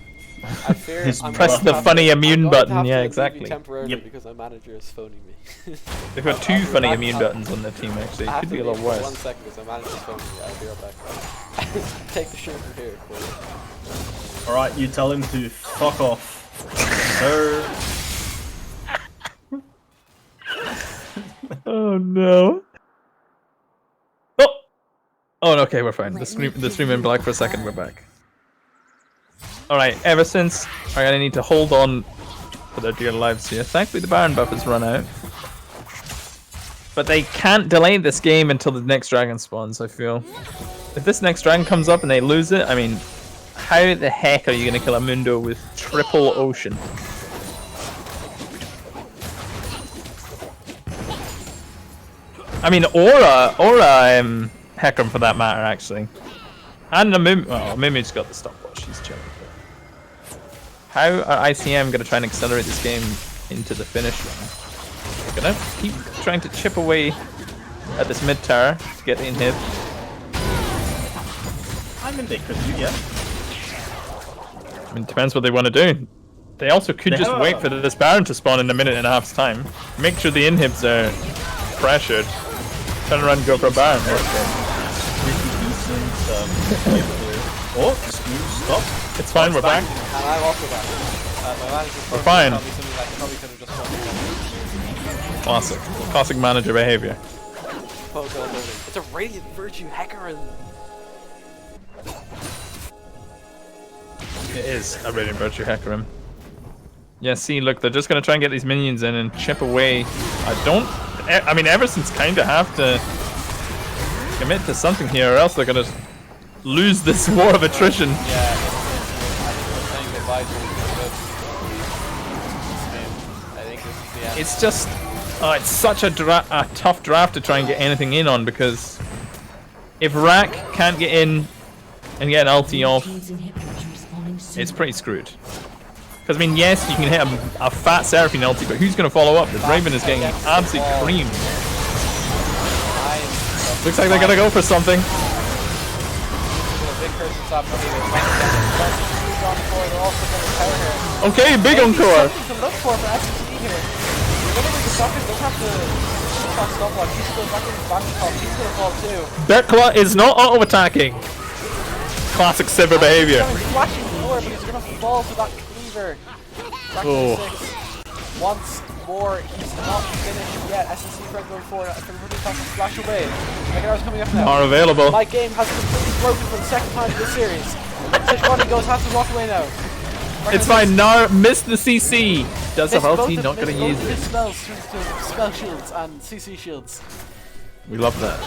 I fear I'm Press going the to have funny to- immune I'm going button, to have to yeah, leave you exactly. Temporarily Yep. because my manager is phoning me. They've got 2 funny back. immune buttons on their team, actually. I It have could to be a leave lot for 1 worse. second because my manager's phoning me. I'll be right back. Take the shirt from here. Cool. Alright, you tell him to fuck off. Sir. Oh no. Oh! Oh, okay, we're fine. The stream went black for a second, we're back. Alright, ever since, are gonna need to hold on for their dear lives here. Thankfully the Baron buff has run out. But they can't delay this game until the next dragon spawns, I feel. If this next dragon comes up and they lose it, I mean, how the heck are you gonna kill a Mundo with triple ocean? I mean, Aura Hecarim for that matter, actually. And Amumu, well, Amumu's got the stopwatch, he's chilling. How are ICM going to try and accelerate this game into the finish line? They're going to keep trying to chip away at this mid tower to get the inhib. I mean, they could do, yeah. I mean, it depends what they want to do. They also could just wait for this Baron to spawn in a minute and a half's time. Make sure the inhibs are pressured. Turn around and go for a Baron. Oh, smooth stop. It's fine, we're back. And I'm also back. My manager We're fine. told me something that he probably could have just done. Classic. Classic manager behavior. It's a Radiant Virtue Hecarim. It is a Radiant Virtue Hecarim. Yeah, see, look, they're just gonna try and get these minions in and chip away. I mean, Everson's kinda have to commit to something here, or else they're gonna lose this war of attrition. Yeah, I think we're saying goodbye to it. I think this is the end. It's just, it's such a tough draft to try and get anything in on, because if Rack can't get in and get an ulti off, it's pretty screwed. Because, I mean, yes, you can hit a fat Seraphine ulti, but who's going to follow up? The Raven is getting absolutely creamed. Looks like they're going to go for something. Okay, big encore. Berkla is not auto-attacking. Classic Sivir behavior. Oh. Once more, he's not finished yet. SNC Fred going forward. Flash away. Megadar's coming up now. Are available. My game has completely broken for the second time in this series. Sishwani goes, has to walk away now. It's fine. Nar missed the CC. Does have ulti, not going to use it. it. Spell shields and CC shields. We love that.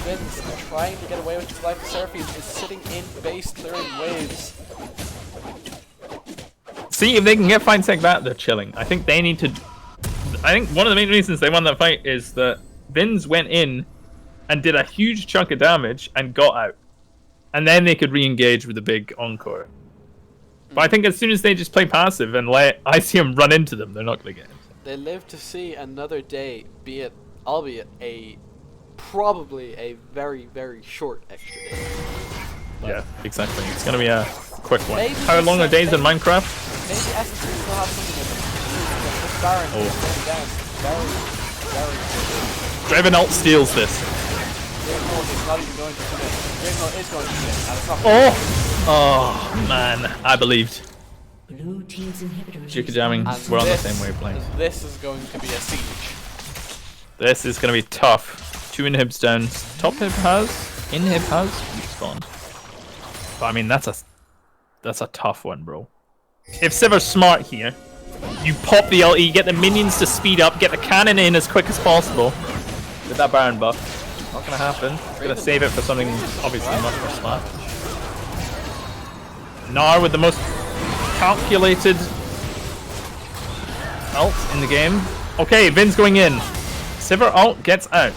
Vince trying to get away with his life. Seraphine is sitting in base clearing waves. See, if they can get Fine Sec back, they're chilling. I think they need to... I think one of the main reasons they won that fight is that Vins went in and did a huge chunk of damage and got out. And then they could re-engage with the big encore. But I think as soon as they just play passive and let ICM run into them, they're not going to get it. They live to see another day, albeit a probably a very, very short extra day. Yeah, exactly. It's gonna be a quick one. Maybe How long are days in maybe- Minecraft? Maybe SSC will have something in it. But this Baron is going down very, very quickly. Draven ult steals this. Draven is not even going to commit. Draven is going to commit, and it's not. Oh man, I believed. Blue team's inhibitors. Juka jamming. And We're on the this- same wavelength. This is going to be a siege. This is gonna be tough. 2 inhibs down. Top inhib has. Inhib has respawned. But I mean, that's a tough one, bro. If Sivir's smart here, you pop the LE, get the minions to speed up, get the cannon in as quick as possible. With that Baron buff. Not gonna happen. Gonna save it for something obviously much more smart. Gnar with the most calculated ult in the game. Okay, Vin's going in. Sivir ult gets out.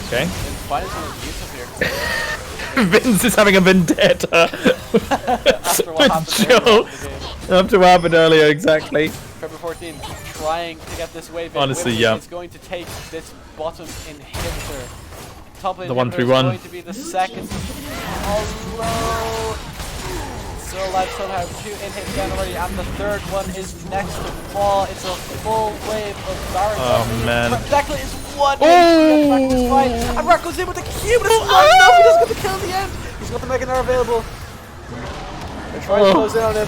Okay. And finally someone abusive here. Vince is having a vendetta After what happened with earlier Joe. in the game. After what happened earlier, exactly. February 14, trying to get this wave in. Honestly, Wimby yeah. is going to take this bottom inhibitor. Top The inhibitor 1-3-1. is going to be the second. Although, still alive somehow. 2 inhibs down already, and the third one is next to fall. It's a full wave of Baron. Oh, man. Declan is 1 hit to get back in this fight, and Mark goes in with the cube, but it's not enough. He doesn't get the kill in the end. He's got the Mega Gnar available. They're trying to close in on him.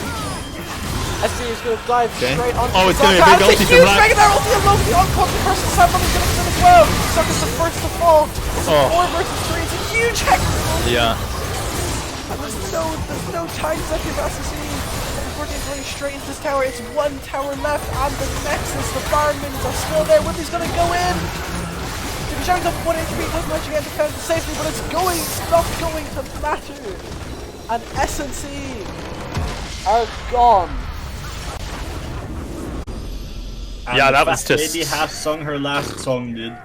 SC is going to dive straight onto Oh, the it's gonna be a Sokka, big and ulti it's a from huge Rack. Mega Gnar ulti alone. The uncaught person Sam is going to come in as well. Sokka's the first to fall. It's a 4 versus 3. It's a huge hex. Yeah. And there's no time left in SSC. Unfortunately, going straight into this tower. It's 1 tower left, and the Nexus, the Baron minions are still there. Wimby's going to go in. If he shines up 1 HP, doesn't manage to get defended safely, but it's not going to matter. And SNC are gone. Yeah, And that the was fat just- lady has sung her last song, dude.